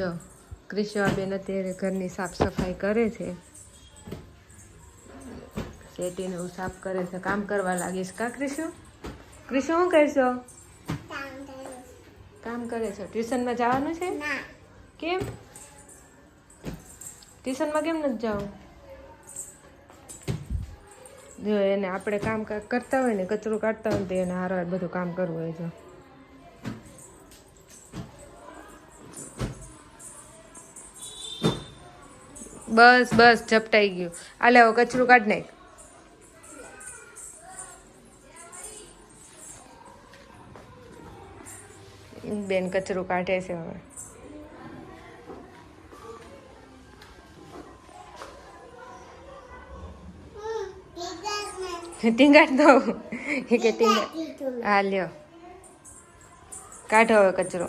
જો ક્રિશવાબેન અત્યારે ઘરની સાફ સફાઈ કરે છે, શેટીને હું સાફ કરે છે, કામ કરવા લાગીશ કા ક્રિશુ? ક્રિશુ શું કરશો? કામ કરે છો. ટ્યુશનમાં જવાનું છે? કેમ ટ્યુશનમાં કેમ નથી જવું? જો એને આપણે કામ કરતા હોય ને, કચરું કાઢતા હોય ને, તો એને હારવાર બધું કામ કરવું હોય. જો બસ બસ ઝપટાઈ ગયું. આલે હવે કચરું કાઢ નાખ. બેન કચરું કાઢે છે હવે. ટીંગાટ દઉં કે ટીંગાટ? હા લ્યો કાઢો હવે કચરો.